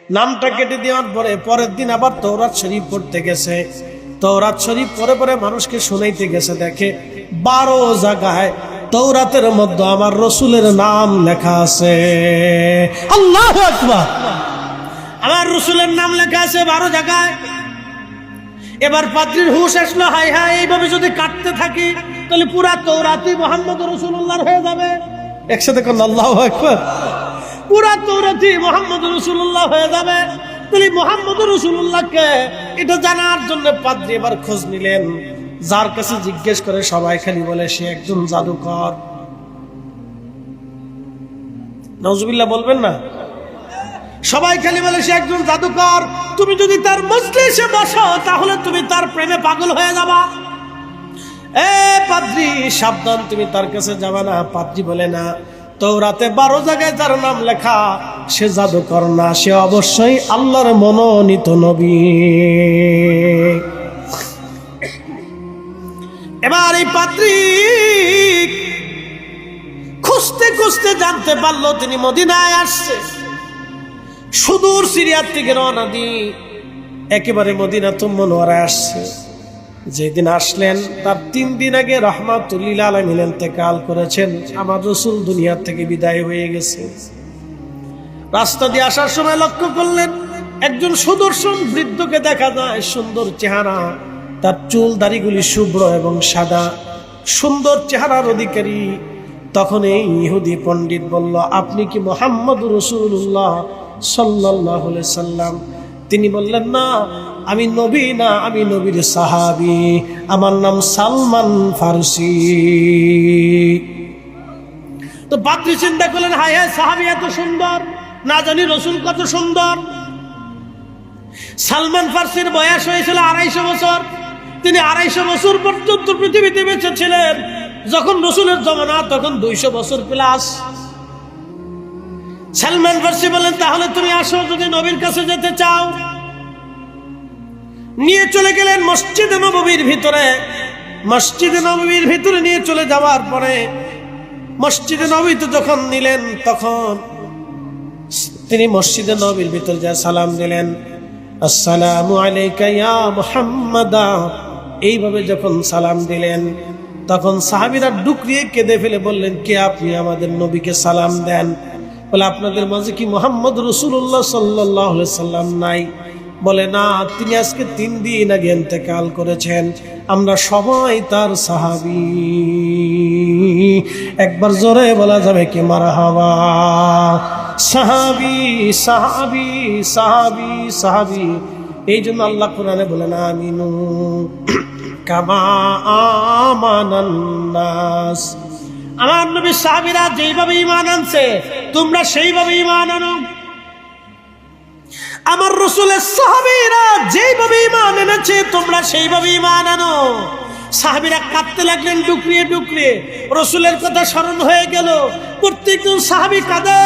নামটা কেটে দেওয়ার পরে পরের দিন আবার তাওরাত শরীফ পড়তে গেছে। তাওরাত শরীফ পরে পরে মানুষকে শোনাইতে গেছে, দেখে 12 জায়গায় তাওরাতের মধ্যে আমার রসুলের নাম লেখা আছে। আল্লাহু আকবার, আমার রসুলের নাম লেখা আছে 12 জায়গায়। এবার পাদ্রীর হুঁশ আসলো, হায় হায়, এইভাবে যদি কাটতে থাকি তাহলে পুরা তাওরাতই মুহাম্মদ রাসূলুল্লাহর হয়ে যাবে। একসাথে কোন আল্লাহু আকবার। পুরা তাওরাতই মুহাম্মদ রাসূলুল্লাহ হয়ে যাবে। তাহলে মুহাম্মদ রাসূলুল্লাহকে এটা জানার জন্য পাদ্রী এবার খোঁজ নিলেন। যার কাছে জিজ্ঞেস করে সবাই খালি বলে সে একজন জাদুকর। নাউজুবিল্লাহ বলবেন না? সবাই খালি বলে সে একজন জাদুকর। তুমি যদি তার মজলিসে বসো তাহলে তুমি তার প্রেমে পাগল হয়ে যাবা। এ পাদ্রী সাবধান, তুমি তার কাছে যাবা না। পাদ্রী বলে না, তাওরাতে 12 জায়গায় যার নাম লেখা সে জাদুকর না, সে অবশ্যই আল্লাহর মনোনীত নবী। এবার এই পাদ্রী খুঁজতে খুঁজতে জানতে পারলো তিনি মদিনায় আসছে। সুদূর সিরিয়ার থেকে রওনা দিয়ে একেবারে মদিনাতুল মুনাওয়ারায় আসছে। যেদিন আসলেন তার 3 দিন আগে রাহমাতুল লিল আলামিন ইন্তেকাল করেছেন। আমার রাসূল দুনিয়া থেকে বিদায় হয়ে গেছে। রাস্তা দিয়ে আসার সময় লক্ষ্য করলেন একজন সুদর্শন বৃদ্ধকে দেখা যায়, সুন্দর চেহারা, তার চুল দাড়িগুলি শুভ্র এবং সাদা, সুন্দর চেহারার অধিকারী। তখন এই ইহুদি পণ্ডিত বলল, আপনি কি মুহাম্মদ রাসূলুল্লাহ সাল্লাল্লাহু আলাইহি সাল্লাম? তিনি বললেন, না, আমি নবী না, আমি নবীর সাহাবী, আমার নাম সালমান ফারসি। তো পাদ্রী চিন্তা করলেন, হায় হায়, সাহাবী এত সুন্দর, না জানি রসুল কত সুন্দর। সালমান ফারসির বয়স হয়েছিল 250 বছর। তিনি 250 বছর পর্যন্ত পৃথিবীতে বেঁচে ছিলেন। যখন রসুলের জমানা তখন 200 বছর প্লাস। সালমান ফারসি বলেন, তাহলে তুমি আসো, যদি নবীর কাছে যেতে চাও। নিয়ে চলে গেলেন মসজিদে নববীর ভিতরে। মসজিদে নববীর ভিতরে নিয়ে চলে যাওয়ার পরে মসজিদে নববীতে যখন নিলেন তখন তিনি মসজিদে নববীর ভিতরে যা সালাম দিলেন, আসসালামু আলাইকা ইয়া মুহাম্মাদা। এইভাবে যখন সালাম দিলেন তখন সাহাবীরা ডুকরিয়ে কেঁদে ফেলে বললেন, কে আপনি? আমাদের নবীকে সালাম দেন। বলে, আপনাদের মাঝে কি মুহাম্মদ রাসূলুল্লাহ সাল্লাল্লাহু আলাইহি সাল্লাম নাই? বলে, না, তিনি আজকে 3 দিন আগে ইন্তেকাল করেছেন, আমরা সবাই তার সাহাবী। একবার জোরে বলা যাবে কি মারহাবা? সাহাবী, সাহাবী, সাহাবী, সাহাবী। এই জন্য আল্লাহ কোরআনে বলেন, আমিনু কামা আমানান নাস। আমার নবী সাহাবীরা যেইভাবে ঈমান আনছে তোমরা সেইভাবে ঈমান আনো। আমার রাসূলের সাহাবীরা যেইভাবে ঈমান এনেছে তোমরা সেইভাবে ঈমান আনো। সাহাবীরা কাঁদতে লাগলেন ডুকরিয়ে ডুকরিয়ে। রাসূলের কথা স্মরণ হয়ে গেল। প্রত্যেকজন সাহাবী কাঁদে।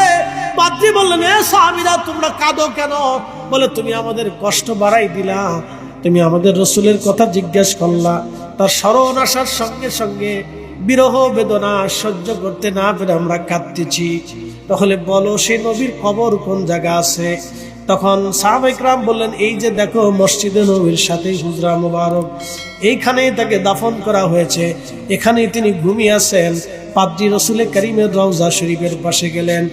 পাদ্রী বললেন, এ সাহাবীরা তোমরা কাঁদো কেন? বলে, তুমি আমাদের কষ্ট বাড়াই দিলা, তুমি আমাদের রাসূলের কথা জিজ্ঞেস করলা, তার স্মরণ আসার সঙ্গে সঙ্গে বিরহ বেদনা সহ্য করতে না পেরে আমরা কাঁদতেছি। তাহলে বলো, সেই নবীর কবর কোন জায়গা আছে? তখন সাহাবায়ে কেরাম বললেন, এই যে দেখো মসজিদে নবীর সাথে হুজরা মুবারক, এইখানেই তাকে দাফন করা হয়েছে, এখানেই তিনি ঘুমিয়ে আছেন। পাদ্রী রাসূলে কারীমের রওজা শরীফের পাশে গেলেন,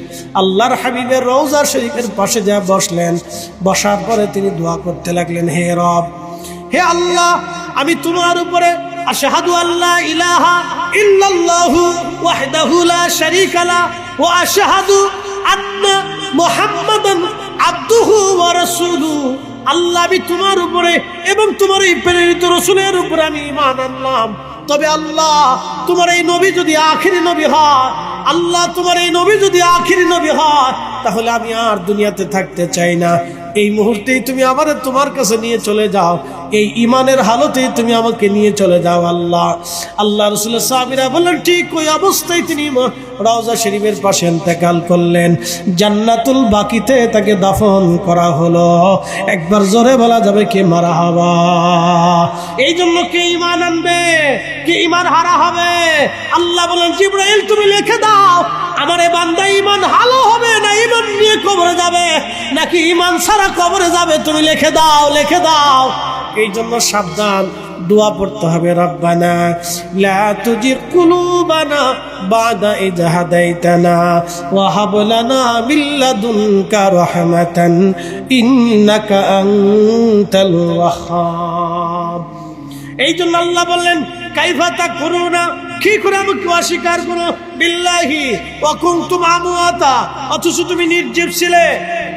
আল্লাহর হাবিবের রওজা শরীফের পাশে যা বসলেন। বসার পরে তিনি দোয়া করতে লাগলেন, হে রব, হে আল্লাহ, আমি তোমার উপরে আশহাদু আল্লা ইলাহা ইল্লাল্লাহু ওয়াহদাহু লা শারীকা লা ওয়া আশহাদু আন্না মুহাম্মাদান আবদুহু ওয়া রাসূলুহু। আল্লাহ, আমি তোমার উপরে এবং তোমার এই প্রেরিত রাসূলের উপরে আমি ঈমান আনলাম। তবে আল্লাহ, তোমার এই নবী যদি আখিরি নবী হয়, আল্লাহ, তোমার এই নবী যদি আখিরি নবী হয়, তাহলে আমি আর দুনিয়াতে থাকতে চাই না। এই মুহূর্তেই তুমি আমারে তোমার কাছে নিয়ে চলে যাও, এই ঈমানের হালতেই তুমি আমাকে নিয়ে চলে যাও আল্লাহ। আল্লাহ রাসূলের সাহাবীরা বললেন, ঠিক ওই অবস্থায় তিনি রওজা শরীফের পাশে ইন্তেকাল করলেন। জান্নাতুল বাকিতে তাকে দাফন করা হলো। একবার জোরে বলা যাবে কি মারহাবা? এই জন্য কে ঈমান আনবে, কে ঈমান হারা হবে? আল্লাহ বলেন, জিবরাইল তুমি লিখে দাও, আমার এ বান্দা ঈমান ভালো হবে না ঈমান নিয়ে কবরে যাবে নাকি ঈমান ছাড়া কবরে যাবে, তুমি লিখে দাও, লিখে দাও। এই জন্য সাবধান, দোয়া পড়তে হবে, রব্বানা লা তুজিগ কুলুবানা বাদা ইয হাদাইতানা ওয়া হাব লানা মিন লাদুনকা রাহমাতান ইন্নাকা আনতাল ওয়াহ্হাব। এই জন্য আল্লাহ বললেন কাইফা তাকফুরুনা, কি করে আমাকে অস্বীকার করো, বিল্লাহি ওয়া কুনতুম আমওয়াতা, অথচ তুমি নির্জীব ছিলে,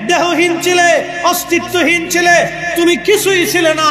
দেহহীন ছিলে, অস্তিত্বহীন ছিলে, তুমি কিছুই ছিলে না।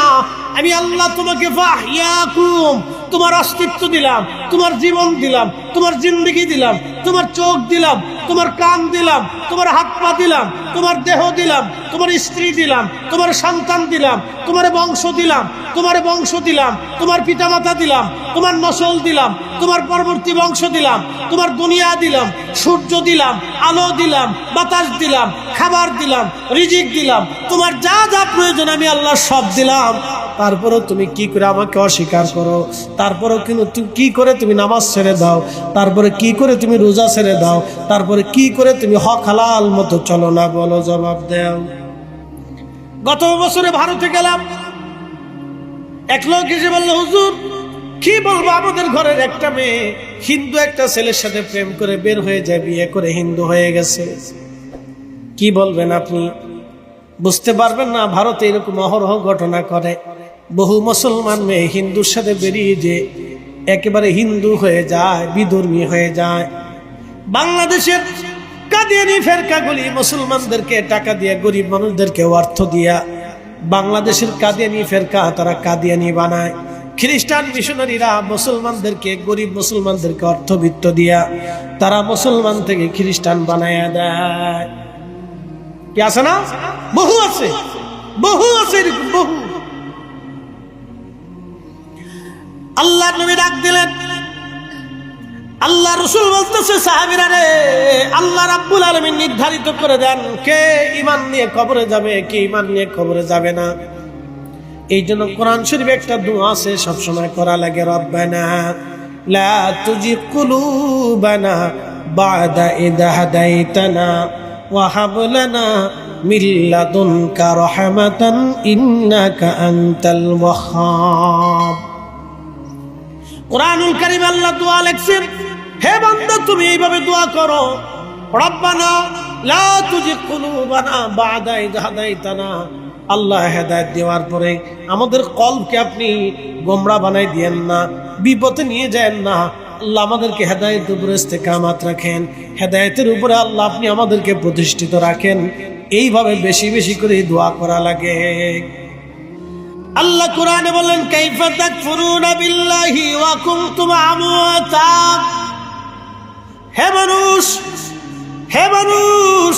আমি আল্লাহ তোমাকে ফাহইয়াকুম, তোমার অস্তিত্ব দিলাম, তোমার জীবন দিলাম, তোমার জিন্দেগি দিলাম, তোমার চোখ দিলাম, তোমার কান দিলাম, তোমার হাত পা দিলাম, তোমার দেহ দিলাম, তোমার স্ত্রী দিলাম, তোমার সন্তান দিলাম, তোমার বংশ দিলাম, তোমার বংশ দিলাম, তোমার পিতামাতা দিলাম, তোমার নসল দিলাম, তোমার পরবর্তী বংশ দিলাম, তোমার দুনিয়া দিলাম, সূর্য দিলাম, আলো দিলাম, বাতাস দিলাম, খাবার দিলাম, রিজিক দিলাম, তোমার যা যা প্রয়োজন আমি আল্লাহ সব দিলাম। তারপরেও তুমি কি করে আমাকে অস্বীকার করো, তারপরেও কিন্তু কি করে তুমি নামাজ ছেড়ে দাও, তারপরে কি করে তুমি রোজা ছেড়ে দাও, তারপরে কি করে তুমি হক হালাল মতো চলো না, বলো, জবাব দাও। গত বছরে ভারতে গেলাম, এক লোক এসে বললো, হুজুর কি বলবো, আমাদের ঘরের একটা মেয়ে হিন্দু একটা ছেলের সাথে প্রেম করে বের হয়ে যায়, বিয়ে করে হিন্দু হয়ে গেছে। কি বলবেন আপনি? বুঝতে পারবেন না, ভারতে এরকম অহরহ ঘটনা করে। বহু মুসলমান মেয়ে হিন্দুর সাথে বেরিয়ে যে একেবারে হিন্দু হয়ে যায়, বিধর্মী হয়ে যায়। বাংলাদেশের কাদিয়ানি ফেরকাগুলি মুসলমানদেরকে টাকা দিয়ে, গরিব মানুষদেরকে অর্থ দিয়া, বাংলাদেশের কাদিয়ানি ফেরকা তারা কাদিয়ানি বানায়। খ্রিস্টান মিশনারিরা মুসলমানদেরকে, গরিব মুসলমানদেরকে অর্থবিত্ত দিয়া তারা মুসলমান থেকে খ্রিস্টান বানায়া দেয়। কি আছে না? বহু আছে, বহু আছে এরকম, বহু। আল্লাহ নবী ডাক দিলেন, আল্লাহ রসুল বলতেছে, সাহাবীরা রে, আল্লাহ রাব্বুল আলামিন নির্ধারিত করে দেন কে ঈমান নিয়ে কবরে যাবে, কে ঈমান নিয়ে কবরে যাবে না। এই জন্য কোরআন শরীফে একটা দোয়া আছে, সবসময় করা লাগে, রব্বানা লা তুজিগ কুলুবানা বাদা ইয হাদাইতানা ওয়া হাব লানা মিন লাদুনকা রাহমাতান ইন্নাকা আনতাল ওয়াহ্হাব। কুরআনুল কারীম আল্লাহ দোয়া লিখছেন, হে বান্দা তুমি এইভাবে দোয়া করো, রব্বানা লা তুজিগ কুলুবানা বাদা ইয হাদাইতানা। আল্লাহ হেদায়েত দেওয়ার পরে আমাদের কলবকে আপনি গোমরাহ বানাই দিয়েন না, বিপদে নিয়ে যায়েন না। আল্লাহ আমাদেরকে হেদায়েতের উপরে ইস্তেকামাত রাখেন, হেদায়েতের উপরে আল্লাহ আপনি আমাদেরকে প্রতিষ্ঠিত রাখেন। এইভাবে বেশি বেশি করে দোয়া করা লাগে। আল্লাহ কোরআনে বলেন, কাইফা তাকফুরুনা বিল্লাহি ওয়া কুনতুম আমওয়াতা। হে মানুষ, হে মানুষ,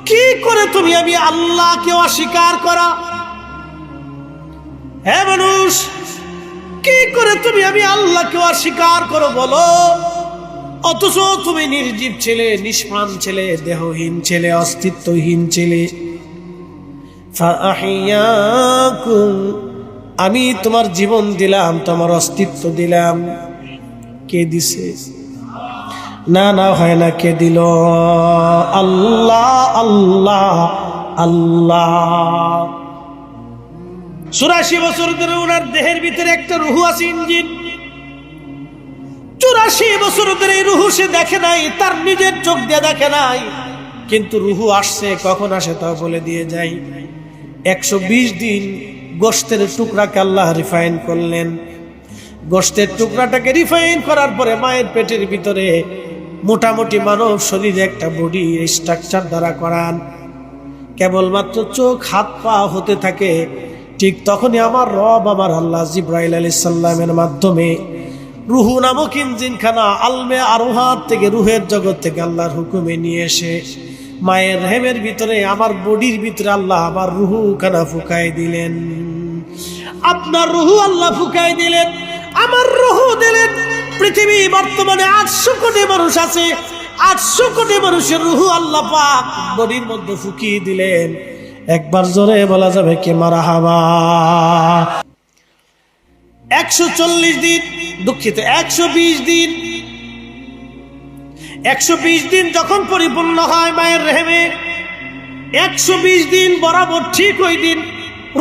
কি করে তুমি আমি আল্লাহকে অস্বীকার করো? হে মানুষ, কি করে তুমি আমি আল্লাহকে অস্বীকার করো বলো? অথচ তুমি নির্জীব ছেলে, নিষ্প্রাণ ছেলে, দেহহীন ছেলে, অস্তিত্বহীন ছেলে। ফাআহিয়াকুম, আমি তোমার জীবন দিলাম, তোমার অস্তিত্ব দিলাম। কে দিছে? না না হয় না, কে দিল? আল্লাহ, আল্লাহ, আল্লাহ। 84 বছর ধরে ওনার দেহের ভিতরে একটা রুহ আছে, ইঞ্জিন। 84 বছর ধরে এই রুহ সে দেখে নাই, তার নিজের চোখ দিয়ে দেখে নাই, কিন্তু রুহ আসছে, কখন আসে তা বলে দিয়ে যায়। 120 দিন গোশতের টুকরাকে আল্লাহ রিফাইন করলেন। গোশতের টুকরাটাকে রিফাইন করার পরে মায়ের পেটের ভিতরে মোটামুটি মানব শরীরে একটা বডি স্ট্রাকচার দ্বারা করান। কেবলমাত্র চোখ হাত পা হতে থাকে, ঠিক তখনই আমার রব, আমার আল্লাহ জিব্রাইল আলাইহিস সালামের মাধ্যমে রুহ নামক ইঞ্জিনখানা আলমে আরোহাত থেকে, রুহের জগৎ থেকে আল্লাহর হুকুমে নিয়ে এসে মায়ের রেহেমের ভিতরে, আমার বডির ভিতরে আল্লাহ আমার রুহু খানা ফুকাই দিলেন। আপনার রুহু আল্লাহ ফুকাই দিলেন, আমার রুহু দিলেন। পৃথিবী বর্তমানে 800 কোটি মানুষ আছে, 800 কোটি মানুষের রুহু আল্লাহ পাক বডির মধ্যে ফুকিয়ে দিলেন। একবার জোরে বলা যাবে কি মারহাবা। 140 দিন, দুঃখিত 120 দিন, 120 দিন যখন পরিপূর্ণ হয় মায়ের রেহেমে, 120 দিন বরাবর ঠিক ওই দিন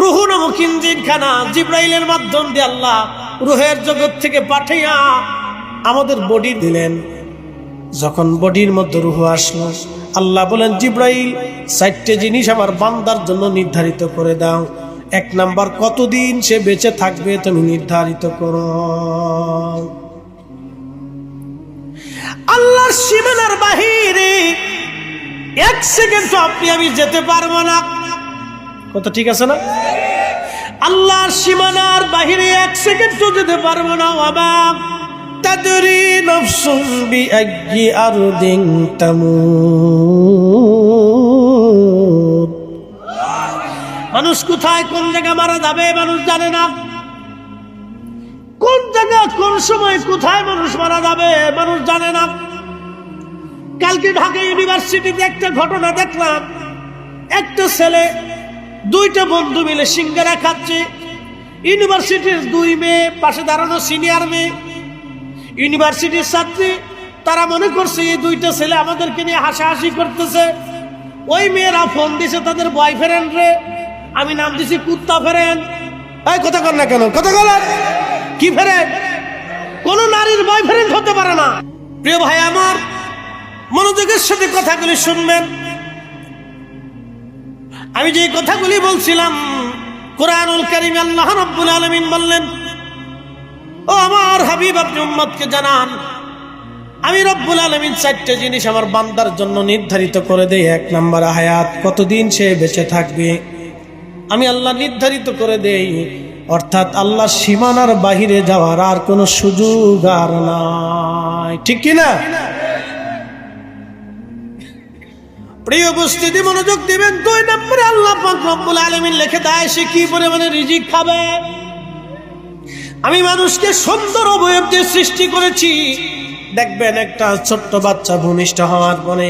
রূহ নামক ইঞ্জিনখানা জিব্রাইলের মাধ্যম দিয়ে আল্লাহ রূহের জগৎ থেকে পাঠাইয়া আমাদের বডি দিলেন। যখন বডির মধ্যে রূহ আসলো, আল্লাহ বলেন, জিব্রাইল 4টে জিনিস আমার বান্দার জন্য নির্ধারিত করে দাও। 1 নাম্বার, কতদিন সে বেঁচে থাকবে তুমি নির্ধারিত করো। আল্লাহর সীমানার বাহিরে 1 সেকেন্ড আপনি আমি যেতে পারবো না। কত ঠিক আছে না? আল্লাহর সীমানার বাহিরে 1 সেকেন্ডও যেতে পারবো না। বাবা তাদরি নফসুন বিআইয়ি আরদিন তামুত। মানুষ কোথায় কোন জায়গা মারা যাবে মানুষ জানে না। কোন জায়গা কোন সময় কোথায় মানুষ মারা যাবে মানুষ জানে না। কালকে ঢাকা ইউনিভার্সিটিতে একটা ঘটনা দেখলাম। একটা ছেলে 2টা বন্ধু মিলে সিঙ্গারা খাচ্ছে। ইউনিভার্সিটির 2 মেয়ে, পাশে দাঁড়ানো সিনিয়র মেয়ে, ইউনিভার্সিটির ছাত্রী। তারা মনে করছে এই 2টা ছেলে আমাদেরকে নিয়ে হাসাহাসি করতেছে। ওই মেয়েরা ফোন দিছে তাদের বয়ফ্রেন্ড রে, আমি নাম দিছি কুত্তা ফ্রেন্ড। এই কথা কর না কেন? কথা বলেন কি ফ্রেন্ড? কোন নারীর বয়ফ্রেন্ড হতে পারে না। প্রিয় ভাই আমার, মনোযোগের সাথে কথাগুলি শুনবেন। আমি যে কথাগুলি বলছিলাম, কুরআনুল কারীমে আল্লাহ রাব্বুল আলামিন বললেন, ও আমার হাবিব আপনি উম্মতকে জানান, আমি রব্বুল আলামিন 4টে জিনিস আমার বান্দার জন্য নির্ধারিত করে দেই। 1 নাম্বার হায়াত, কতদিন সে বেঁচে থাকবে আমি আল্লাহ নির্ধারিত করে দেই। অর্থাৎ আল্লাহর সীমানার বাহিরে যাওয়ার আর কোনো সুযোগ আর নাই। ঠিক কি না? প্রিয় উপস্থিতি, মনোযোগ দিবেন। 2 নম্বরে আল্লাহ পাক রব্বুল আলামিন লিখে দেয় সে কি পরিমাণে রিজিক খাবে। আমি মানুষকে সুন্দর অবয়ব দিয়ে সৃষ্টি করেছি। দেখবেন একটা ছোট্ট বাচ্চা ভূমিষ্ঠ হওয়ার পরে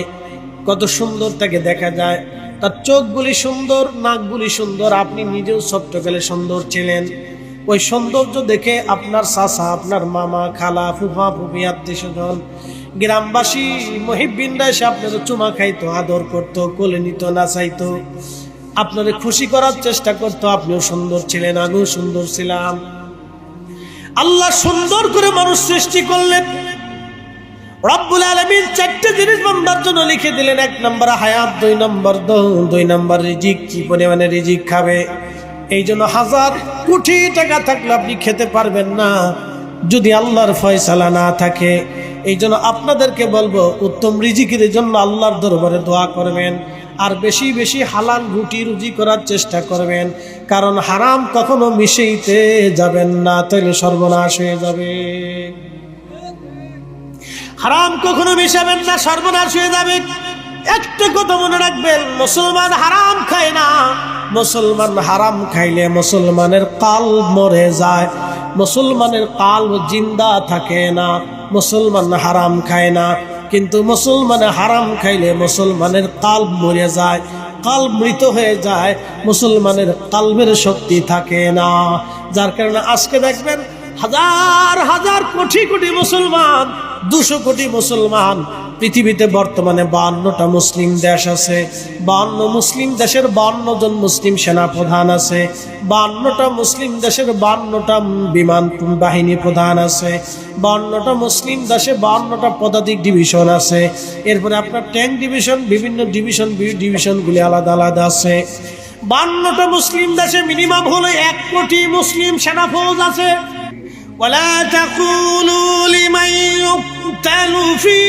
কত সুন্দর তাকে দেখা যায়। তার চোখগুলি সুন্দর, নাকগুলি সুন্দর। আপনি নিজেও ছোট্টকালে সুন্দর ছিলেন। ওই সৌন্দর্য দেখে আপনার চাচা, আপনার মামা, খালা, ফুফা, ফুফি, আত্মীয়স্বজন, গ্রামবাসী, মুহিব্বিনরা এসে আপনার চুমা খাইতো, আদর করতো, কোলে নিত, নাচাইতো, আপনারে খুশি করার চেষ্টা করতো। আপনিও সুন্দর ছিলেন, আমিও সুন্দর ছিলাম। আল্লাহ সুন্দর করে মানুষ সৃষ্টি করলেন। রব্বুল আলামিন 4টে জিনিস বান্দার জন্য লিখে দিলেন। 1 নাম্বার হায়াত, 2 নাম্বার রিজিক, কি পরিমাণে রিজিক খাবে। এই জন্য 1000 কোটি টাকা থাকলে আপনি খেতে পারবেন না যদি আল্লাহর ফয়সালা না থাকে। এই জন্য আপনাদেরকে বলবো, উত্তম রিজিকের জন্য আল্লাহর দরবারে দোয়া করবেন, আর বেশি বেশি হালাল রুটি রুজি করার চেষ্টা করবেন। কারণ হারাম কখনো মিশাইতে যাবেন না, তাহলে সর্বনাশ হয়ে যাবে। হারাম কখনো মিশাবেন না, সর্বনাশ হয়ে যাবে। একটা কথা মনে রাখবেন, মুসলমান হারাম খায় না। মুসলমান হারাম খাইলে মুসলমানের কালব মরে যায়, মুসলমানের কালব জিন্দা থাকে না। মুসলমান হারাম খায় না, কিন্তু মুসলমান হারাম খাইলে মুসলমানের কালব মরে যায়, কালব মৃত হয়ে যায়, মুসলমানের কালবের শক্তি থাকে না। যার কারণে আজকে দেখবেন হাজার হাজার কোটি কোটি মুসলমান, 200 কোটি মুসলমান পৃথিবীতে বর্তমানে 52টা মুসলিম দেশ আছে। 52 মুসলিম দেশের 52 জন মুসলিম সেনা প্রধান আছে। 52টা মুসলিম দেশের 52টা বিমান বাহিনী প্রধান আছে। 52টা মুসলিম দেশে 52টা পদাতিক ডিভিশন আছে। এরপরে আপনার ট্যাঙ্ক ডিভিশন, বিভিন্ন ডিভিশনগুলি আলাদা আলাদা আছে। 52টা মুসলিম দেশে মিনিমাম হলো 1 কোটি মুসলিম সেনা ফৌজ আছে। ولا تقولوا لمن يقتل في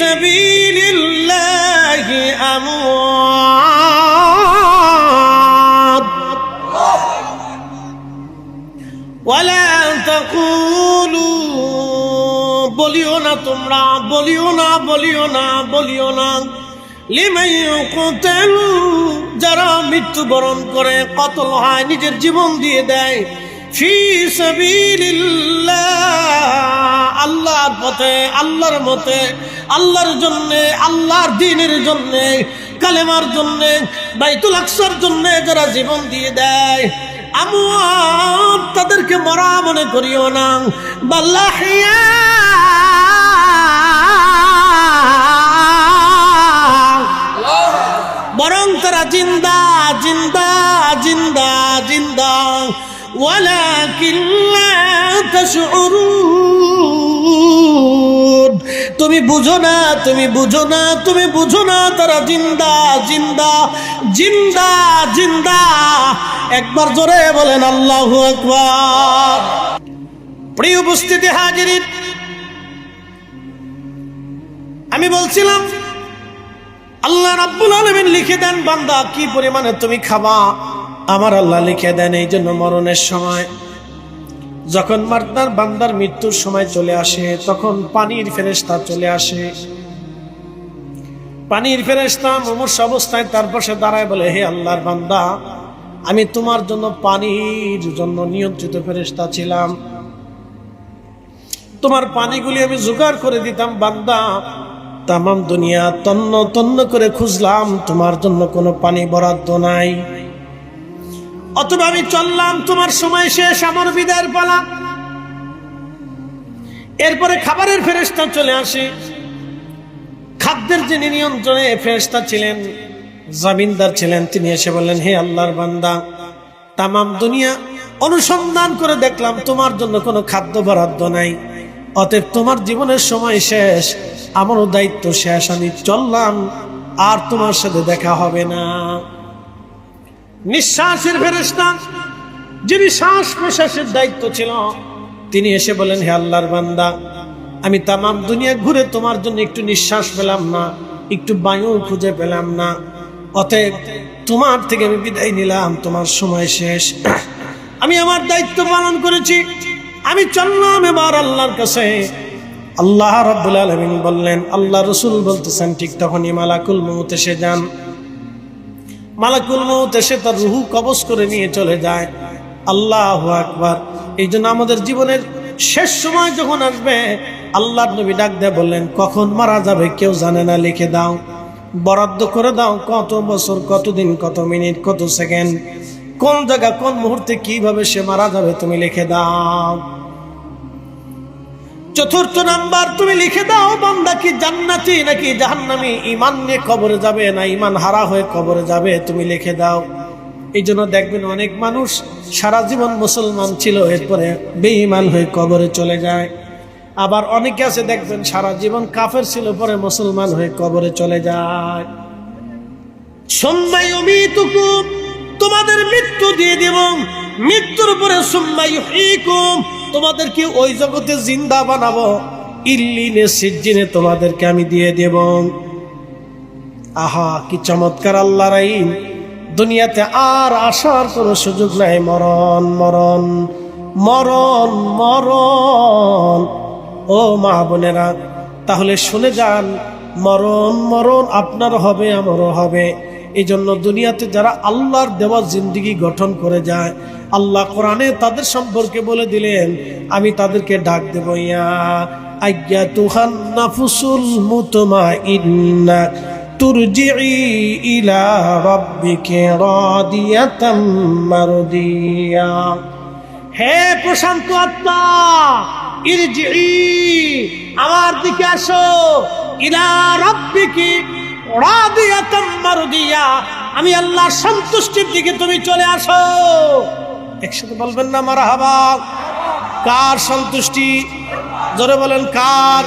سبيل الله أموات ولا تقولوا বলিও না তোমরা, বলিও না লিমান ইউকতালু, যারা মৃত্যুবরণ করে, কতল হয়, নিজের জীবন দিয়ে দেয়, ফি সাবিলিল্লাহ, আল্লাহর পথে, আল্লাহর মতে, আল্লাহর জন্যে, আল্লাহর দ্বীনের জন্যে, কালেমার জন্যে, বাইতুল আকসার জন্যে যারা জীবন দিয়ে দেয়, আমওয়াত, তাদেরকে মরা মনে করিও না, বাল আহইয়া, বরং তারা জিন্দা জিন্দা জিন্দা জিন্দা, ওয়ালাকিন লা তাশউরুন, তুমি বুঝো না, তুমি বুঝো না, তুমি বুঝো না, তারা জিন্দা জিন্দা জিন্দা জিন্দা। একবার জোরে বলেন আল্লাহু আকবার। প্রিয় উপস্থিতি হাজিরিন, আমি বলছিলাম আল্লাহ রাব্বুল আলামিন লিখে দেন বান্দা কি পরিমাণে তুমি খাবা, আমার আল্লাহ লিখে দেন। এই জন্য মরণের সময় যখন বান্দার মৃত্যুর সময় চলে আসে, তখন পানির ফেরেশতা চলে আসে। পানির ফেরেশতা মুমূর্ষ অবস্থায় তার পাশে দাঁড়ায় বলে, হে আল্লাহর বান্দা, আমি তোমার জন্য পানির জন্য নিয়ন্ত্রিত ফেরেশতা ছিলাম, তোমার পানিগুলি আমি জোগাড় করে দিতাম। বান্দা, তামাম দুনিয়া তন্ন তন্ন করে খুঁজলাম, তোমার জন্য কোনো পানি বরাদ্দ নাই, অথবা আমি চললাম, তোমার সময় শেষ, আমার বিদায়ের পালা। এরপরে খাবারের ফেরেশতা চলে আসে। খাদ্যের যিনি নিয়ন্ত্রণে ফেরেশতা ছিলেন, জামিনদার ছিলেন, তিনি এসে বললেন, হে আল্লাহর বান্দা, তামাম দুনিয়া অনুসন্ধান করে দেখলাম তোমার জন্য কোনো খাদ্য বরাদ্দ নাই, অতএব তোমার জীবনের সময় শেষ, আমারও দায়িত্ব শেষ, আমি চললাম, আর তোমার সাথে দেখা হবে না। নিঃশ্বাসের ফেরেশতা, যিনি শ্বাস প্রশ্বাসের দায়িত্ব ছিল, তিনি এসে বলেন, হে আল্লাহর বান্দা, আমি তামাম দুনিয়া ঘুরে তোমার জন্য একটু নিঃশ্বাস পেলাম না, একটু বায়ু খুঁজে পেলাম না, অতএব তোমার থেকে আমি বিদায় নিলাম, তোমার সময় শেষ, আমি আমার দায়িত্ব পালন করেছি, আমি চললাম এবার আল্লাহর কাছে। আল্লাহ রাব্বুল আলামিন বললেন, আল্লাহ রাসূল বলতেছেন, ঠিক তখনই মালাকুল মউত এসে যান। মালাকুল মউত এসে তার রূহ কবজ করে নিয়ে চলে যায়। আল্লাহু আকবার। এই জন্য আমাদের জীবনের শেষ সময় যখন আসবে, আল্লাহর নবী ডাক দিয়ে বললেন, কখন মারা যাবে কেউ জানে না, লিখে দাও, বরাদ্দ করে দাও, কত বছর, কত দিন, কত মিনিট, কত সেকেন্ড, কোন জায়গা, কোন মুহূর্তে, কিভাবে সে মারা যাবে, তুমি লিখে দাও। চতুর্থ নাম্বার, তুমি লিখে দাও বান্দা কি জান্নাতি নাকি জাহান্নামী, ঈমান নিয়ে কবরে যাবে না ঈমান হারা হয়ে কবরে যাবে, তুমি লিখে দাও। এই জন্য দেখবেন অনেক মানুষ সারা জীবন মুসলমান ছিল, এরপরে বেঈমান হয়ে কবরে চলে যায়। আবার অনেকে আছে দেখবেন সারা জীবন কাফের ছিল, পরে মুসলমান হয়ে কবরে চলে যায়। সুম্মা ইউমীতুকুম, তোমাদের মৃত্যু দিয়ে দেব, মৃত্যুর পরে সুম্মা ইউহয়ীকুম, তোমাদেরকে ওই জগতে জিন্দা বানাবো, ইল্লিনে সিজ্জিনে তোমাদেরকে আমি দিয়ে দেব। আহা, কি চমৎকার আল্লাহর আইন! দুনিয়াতে আর আসার কোনো সুযোগ নাই, মরণ মরণ মরণ মরণ। ও মা বোনেরা, তাহলে শুনে যান, মরণ মরণ আপনার হবে, আমারও হবে। এই জন্য দুনিয়াতে যারা আল্লাহর দেওয়া জিন্দেগি গঠন করে যায়, আল্লাহ কোরআনে তাদের সম্পর্কে বলে দিলেন, আমি তাদেরকে ডাক দেব, ইয়া আইয়াতুহান নাফসুল মুতমাইন্না তুরজিই ইলা রাব্বিকি রাদিয়াতাম মারদিয়া। হে প্রশান্ত আত্মা, ইরজিই, আমার দিকে আসো, ইলা রাব্বিকি রাদিয়াতাম মারদিয়া, আমি আল্লাহর সন্তুষ্টির দিকে তুমি চলে আসো। একসাথে বলবেন না মারহাবা? কার সন্তুষ্টি? জোরে বলেন কার?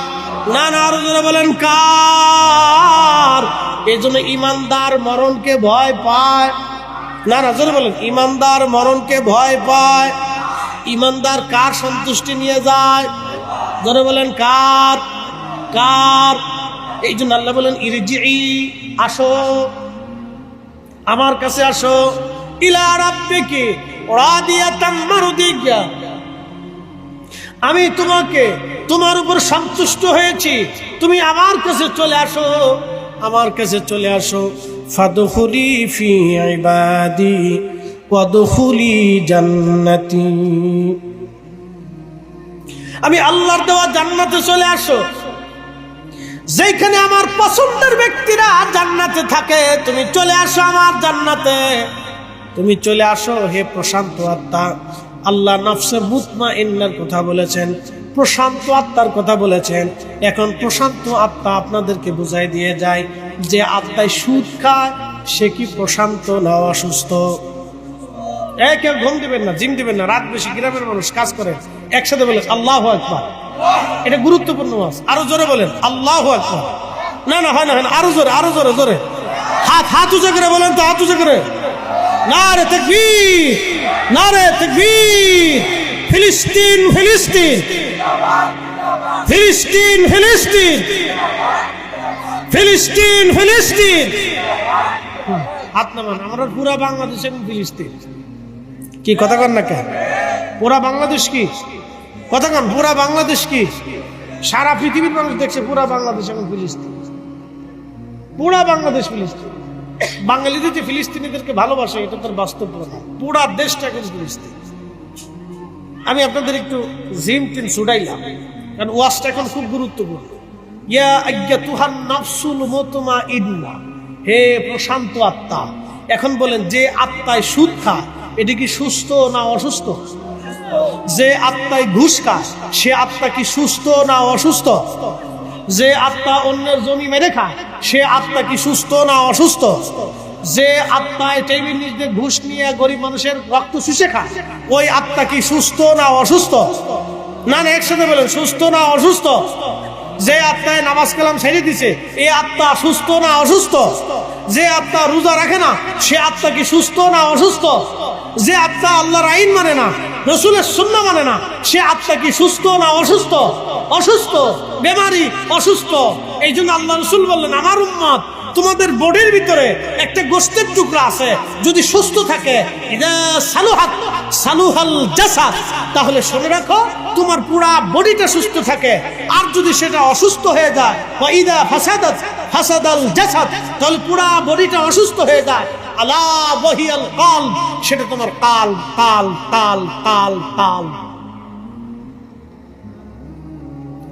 না না, আরো জোরে বলেন কার? এই জন্য ইমানদার মরণকে ভয় পায়। না না, জোরে বলেন, ইমানদার মরণকে ভয় পায়। ইমানদার কার সন্তুষ্টি নিয়ে যায়? জোরে বলেন কার? কার? এই জন্য আল্লাহ বলেন, ইরজিই, আসো, আমার কাছে আসো, ইলা রাব্বিকি রাদিয়াতাম মারদিয়া, আমি তোমাকে, তোমার উপর সন্তুষ্ট হয়েছি, তুমি আমার কাছে চলে আসো, আমার কাছে চলে আসো। ফাদখুলি ফি ইবাদি ওয়াদখুলি জান্নাতি, আমি আল্লাহর দেওয়া জান্নাতে চলে আসো, যেখানে আমার পছন্দের ব্যক্তিরা জান্নাতে থাকে, তুমি চলে আসো আমার জান্নাতে। তুমি চলে আসো হে প্রশান্ত আত্মা। আল্লাহ নফসে মুতমাইন্নার কথা বলেছেন, প্রশান্ত আত্মার কথা বলেছেন। এখন প্রশান্ত আত্মা আপনাদেরকে বুঝাই দিয়ে যায় যে আত্মায় সুদ খায় সে কি প্রশান্ত না অসুস্থ? কেউ ঘুম দিবেন না, জিম দিবেন না, রাত বেশি গ্রামের মানুষ কাজ করে, একসাথে বলেন আল্লাহু আকবার। এটা গুরুত্বপূর্ণ ওয়াজ, আরো জোরে বলেন আল্লাহু আকবার। না না হয় না, আরো জোরে, আরো জোরে, জোরে হাত উঁচু করে বলেন তো, হাত উঁচু করে। নারে তাকবীর, নারে তাকবীর। ফিলিস্তিন ফিলিস্তিন, ফিলিস্তিন ফিলিস্তিন, ফিলিস্তিন ফিলিস্তিন। হাত নামান। আমরা পুরা বাংলাদেশ এখন ফিলিস্তিন। কি কথা কন না কেন? পুরা বাংলাদেশ কি কথা কন? পুরা বাংলাদেশ কি? সারা পৃথিবীর মানুষ দেখছে পুরা বাংলাদেশ এখন ফিলিস্তিন। পুরা বাংলাদেশ ফিলিস্তিন। বাঙালিদের যে ফিলিস্তিনিদেরকে ভালোবাসে এটা তার বাস্তব কথা। পুরা দেশটা এখন ফিলিস্তিন। আমি আপনাদের একটু জিম টিন ছুটাইলাম, কারণ ওয়াজটা এখন খুব গুরুত্বপূর্ণ। ইয়া আইয়াতুহান নাফসুল মুতমাইন্না, হে প্রশান্ত আত্মা। এখন বলেন, যে আত্মায় সুদ খায় এটা কি সুস্থ না অসুস্থ? যে আত্মায় ঘুষ খায় সে আত্মা কি সুস্থ না অসুস্থ? যে আত্মা অন্যের জমি মেরে খায় সে আত্মা কি সুস্থ না অসুস্থ? যে আত্মায় টেবিল নিচে ঘুষ নিয়ে গরিব মানুষের রক্ত শুষে খায় ওই আত্মা কি সুস্থ না অসুস্থ? না না, একসাথে বলেন সুস্থ না অসুস্থ? যে আত্মায় নামাজ কালাম ছেড়ে দিছে এই আত্মা সুস্থ না অসুস্থ? যে আত্মা রোজা রাখে না সে আত্মা কি সুস্থ না অসুস্থ? যে আত্মা আল্লাহর আইন মানে না, রসুলের সুন্নাহ মানে না, সে আত্মা কি সুস্থ না অসুস্থ? অসুস্থ, বেমারি, অসুস্থ। এই জন্য আল্লাহ রসুল বললেন, আমার উম্মত তোমাদের বডির ভিতরে একটা গোশতের টুকরা আছে, যদি সুস্থ থাকে ইদা সালুহাত সালুহাল জাসাদ, তাহলে শুনে রাখো তোমার পুরা বডিটা সুস্থ থাকে। আর যদি সেটা অসুস্থ হয়ে যায়, ওয়া ইদা ফাসাদাত ফাসাদাল জাসাদ, তাহলে পুরা বডিটা অসুস্থ হয়ে যায়। আলা ওয়াহিয়াল কালব, সেটা তোমার কাল কাল কাল কাল কাল।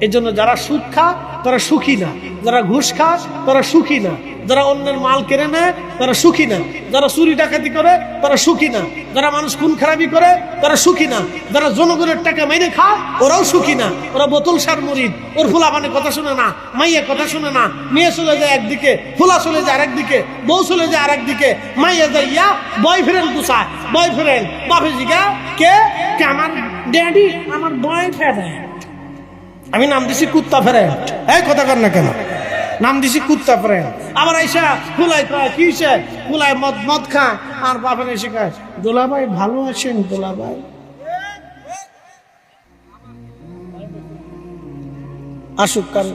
এই জন্য যারা সুদ খায় তারা সুখী না, যারা ঘুষ খায় তারা সুখী না, যারা অন্যের মাল কেড়ে নেয় তারা সুখী না, যারা চুরি ডাকাতি করে তারা সুখী না, যারা মানুষ খুন খারাপি করে তারা সুখী না, যারা জনগণের টাকা মেরে খায় ওরাও সুখী না। ওরা বোতল সার মুরিদ, ওর ফুলা মানে কথা শুনে না, মাইয়া কথা শুনে না, মেয়ে চলে যায় একদিকে, ফুলা চলে যায় আরেকদিকে, বউ চলে যায় আরেকদিকে, মাইয়া যাইয়া বয়ফ্রেন্ড গুছায়। বয়ফ্রেন্ড বাপে জিগা কে? আমার ড্যাডি, আমার বয়ফ্রেন্ড। আমি নাম দিছি কুত্তা ফ্রেন্ড। এই কথা কর না কেন? নাম দিছি কুত্তা ফ্রেন্ড। আবার আইসা ফুলাই কি ফুলাই মদ মদ খায় আর বাপের এসে খায়, দোলা ভাই ভালো আছেন? দোলা ভাই আসুক কাল।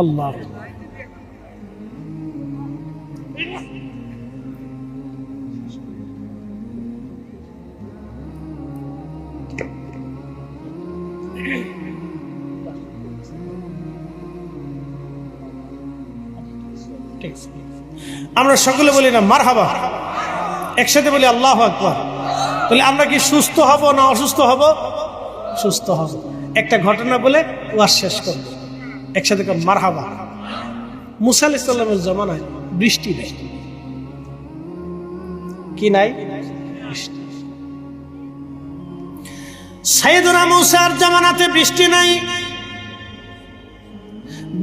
আল্লাহ আমরা সকলে বলি না মারহাবা, একসাথে বলি আল্লাহু আকবার। তাহলে আমরা কি সুস্থ হব না অসুস্থ হব? সুস্থ হব। একটা ঘটনা বলে ওয়াজ শেষ করব, একসাথে কর মারহাবা। মুসা আলাইহিস সালামের জামানায় বৃষ্টি নেই। কি নাই? বৃষ্টি। সাইয়েদনা মুসার জামানাতে বৃষ্টি নাই।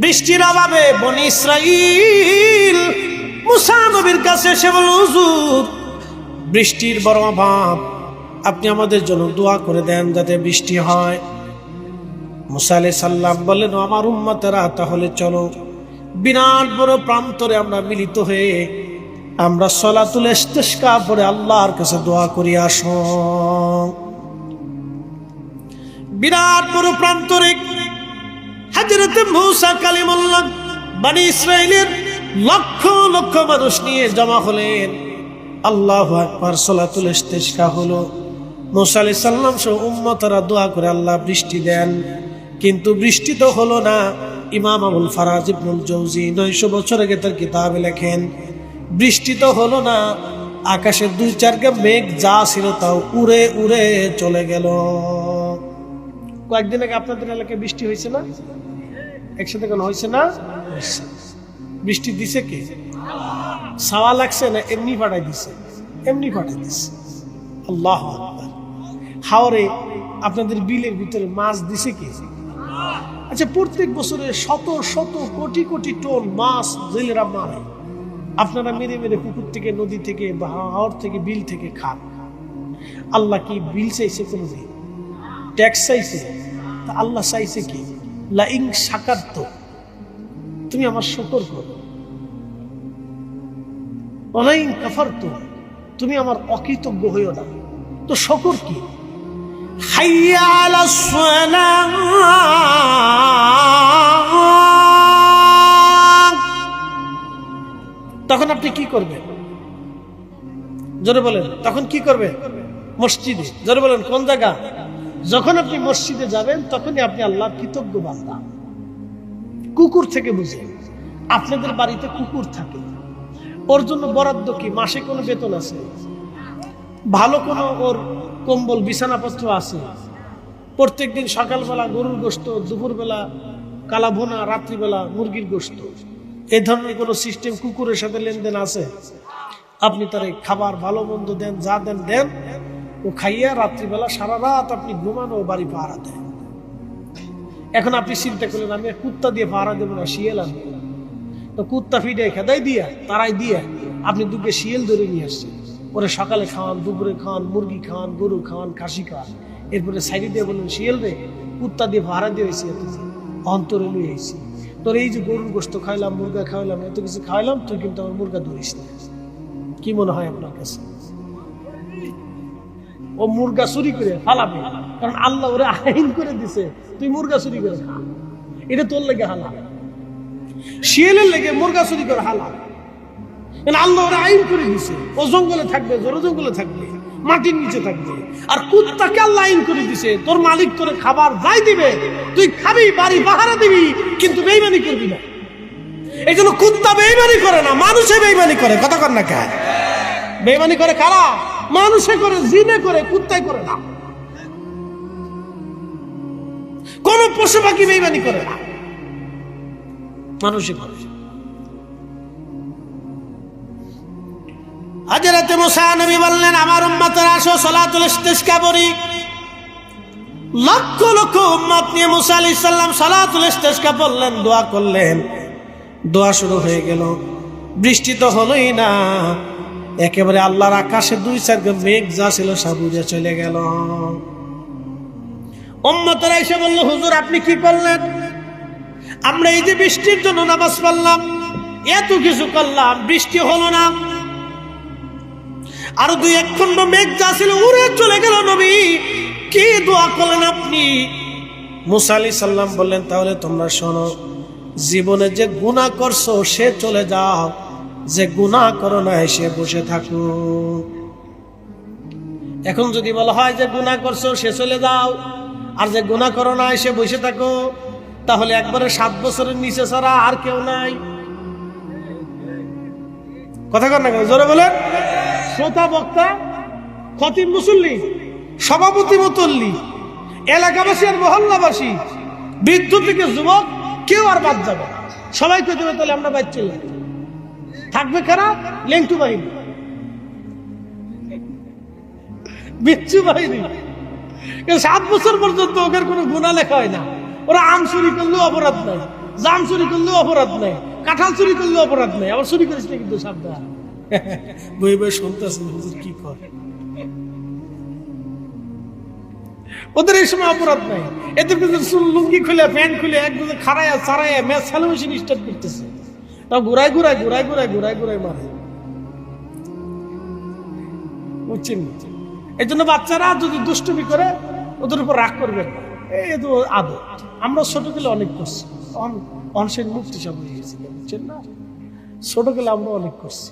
বৃষ্টির অভাবে বনি ইসরাইল মুসা নবীর কাছে এসে বলল, হুজুর বৃষ্টির বড় অভাব, আপনি আমাদের জন্য দোয়া করে দেন যাতে বৃষ্টি হয়। মুসা আলাইহিস সালাম বললেন, আমার উম্মতেরা তাহলে চলো বিরাট বড় প্রান্তরে আমরা মিলিত হয়ে আমরা সলাতুল ইস্তিসকা পড়ে আল্লাহর কাছে দোয়া করি আসো। বিরাট বড় প্রান্তরে হযরত মুসা কালিমুল্লাহ বনি ইসরাইলের লক্ষ লক্ষ মানুষ নিয়ে জমা হলেন। আল্লাহু আকবার, সলাতুল ইস্তিসকা হলো। মুসা আলাইহিস সালাম সহ উম্মতরা দোয়া করে আল্লাহ বৃষ্টি দেন, কিন্তু বৃষ্টি তো হলো না। ইমাম আবুল ফারাজ ইবনুল জৌজি 900 বছর আগে তার কিতাবে লেখেন, বৃষ্টি তো হলো না, আকাশে 2-4 গা মেঘ যা ছিল তাও উড়ে উড়ে চলে গেল। কয়েকদিন আগে আপনাদের এলাকায় বৃষ্টি হয়েছে না? একসাথে কেন হয়েছে না? বৃষ্টি দিছে কে? ছাওয়া লাগছে না এমনি পাঠাই দিছে? এমনি পাঠাই দিছে। আল্লাহু আকবার। হাওরে আপনাদের বিলের ভিতরে মাছ দিছে কে? আচ্ছা, প্রত্যেক বছরে শত শত কোটি কোটি টন মাছ জেলেরা মারে, আপনারা মেরে মেরে পুকুর থেকে, নদী থেকে, হাওর থেকে, বিল থেকে খান। আল্লাহ কি বিল চাইছে? কোনদিন ট্যাক্স চাইছে? তা আল্লাহ চাইছে কি? লা ইন শাকারতু, তুমি আমার শুকর করো, ওয়া ইন কাফারতু, তুমি আমার অকৃতজ্ঞ হইও না। তো শুকর কি? হাইয়া আলাস সালাহ, তখন আপনি কি করবেন? জোরে বলেন, তখন কি করবেন? মসজিদে। জোরে বলেন, কোন জায়গা? যখন আপনি মসজিদে যাবেন তখনই আপনি আল্লাহর কৃতজ্ঞ বান্দা। কুকুর থেকে বুঝে, আপনাদের বাড়িতে কুকুর থাকে, ওর জন্য বরাদ্দ কি? মাসে কোনো বেতন আছে? ভালো কোনো ওর কম্বল বিছানাপত্র আছে? প্রত্যেকদিন সকালবেলা গরুর গোশত, দুপুরবেলা কালা ভুনা, রাত্রিবেলা মুরগির গোশত, এই ধরনের কোনো সিস্টেম কুকুরের সাথে লেনদেন আছে? আপনি তার খাবার ভালো মন্দ দেন, যা দেন দেন, ও খাইয়া রাত্রিবেলা সারা রাত আপনি ঘুমানো, বাড়ি পাহারা দেন। এখন আপনি চিন্তা করলেন আমি কুত্তা দিয়ে পাহারা দেবো না, শিয়াল আনবো। তো কুত্তা ফিডে খেদাই দিয়া, তারাই দিয়া আপনি দুটো শিয়াল ধরে নিয়ে আসছেন, ওরে সকালে খাওয়ান, দুপুরে খাওয়ান, মুরগি খাওয়ান, গরু খাওয়ান, খাসি খাওয়ান, এরপরে সাইডে দিয়ে বললেন শিয়াল রে, কুত্তা দিয়ে পাহারা দিয়ে হয়েছি, অন্তরে লুই আইছি, তোর এই যে গরুর গোশত খাইলাম, মুরগা খাওয়াইলাম, এত কিছু খাওয়াইলাম, তুই কিন্তু আমার মুরগা ধরিস না। কি মনে হয় আপনার কাছে? ও মুরগা চুরি করে ফালাবে, কারণ আল্লাহ ওরে আইন করে দিছে তুই মুরগা চুরি করে খা, এটা তোর লেগে হালাল। শিয়ালের লেগে মুরগা চুরি করে হালাল, আল্লাহ ওরে আইন করে দিছে। ও জঙ্গলে থাকবে, জোরে জঙ্গলে থাকবে, মাটির নিচে থাকবে। আর কুত্তাকে আল্লাহ আইন করে দিছে, তোর মালিক তোরে খাবার যাই দিবে তুই খাবি, বাড়ি পাহারা দিবি, কিন্তু বেইমানি করবি না। এই জন্য কুত্তা বেইমানি করে না, মানুষে বেইমানি করে। কথা কর না কে? বেইমানি করে কারা? মানুষে করে, জিনে করে, কুত্তাই করে না। কোন পশু পাখি বেইমানি করে না, মানুষই করে। হযরত মুসা নবী বললেন আমার উম্মতরা আসো সালাতুল ইস্তিসকা পড়ি। লক্ষ লক্ষ উম্মত নিয়ে মুসা আলাইহিস সালাম সালাতুল ইস্তিসকা পড়লেন, দোয়া করলেন। দোয়া শুরু হয়ে গেল, বৃষ্টি তো হলোই না, একেবারে আল্লাহর আকাশে 2-4 মেঘ যা ছিল সব উড়ে চলে গেল। উম্মতরা এসে বলল হুজুর আপনি কি করলেন? আমরা এই যে বৃষ্টির জন্য নামাজ পড়লাম, এত কিছু করলাম, বৃষ্টি হলো না, আর 2-1 খণ্ড মেঘ যা ছিল উড়ে চলে গেল। নবী কি দোয়া করলেন আপনি? মুসা আলাইহিস সালাম বললেন তাহলে তোমরা শোনো, জীবনে যে গুনাহ করছো সে চলে যাও, যে গুনাহ করো না সে বসে থাকো। এখন যদি বলা হয় যে গুনাহ করছো সে চলে যাও, আর যে গুনাহ করো না সে বসে থাকো, তাহলে একবারে 7 বছরের নিচে ছাড়া আর কেউ নাই। কথা কর না, জোরে বলেন। শ্রোতা, বক্তা, খতিব, মুসল্লি, সভাপতি, মুতল্লি, এলাকাবাসী আর মহল্লাবাসী, বৃদ্ধ থেকে যুবক, কেউ আর বাদ যাবে না। সবাই কে দেবে তাহলে আমরা বাইর চলে থাকবে কারা? লেংটু বাহিনী, বিচ্ছু বাহিনী। 7 বছর পর্যন্ত ওদের কোনো গুনাহ লেখা হয় না। ওরা আম চুরি করলেও অপরাধ নাই, জাম চুরি করলেও অপরাধ নাই, কাঁঠাল চুরি করলেও অপরাধ নাই। আবার চুরি করিস না কিন্তু সাবধান। বই বই শুনতেছেন হুজুর কি করে, ওদের এই সময় অপরাধ নাই। এদের কিন্তু লুঙ্গি খুলে, প্যান্ট খুলে একদম খাড়াইয়া চারাইয়া ম্যাচ খেলা মেশিন স্টার্ট করতেছে, তাও ঘুরাই ঘুরাই ঘুরাই ঘুরাই ঘুরাই ঘুরাই মারে, বুঝছেন? এই জন্য বাচ্চারা যদি দুষ্টুমি করে ওদের উপর রাগ করবেন না, এই তো আদত। আমরা ছোট গেলে অনেক করছি, অনসেন মুক্তি সব হয়ে গেছিল, বুঝছেন না? ছোট গেলে আমরা অনেক করছি।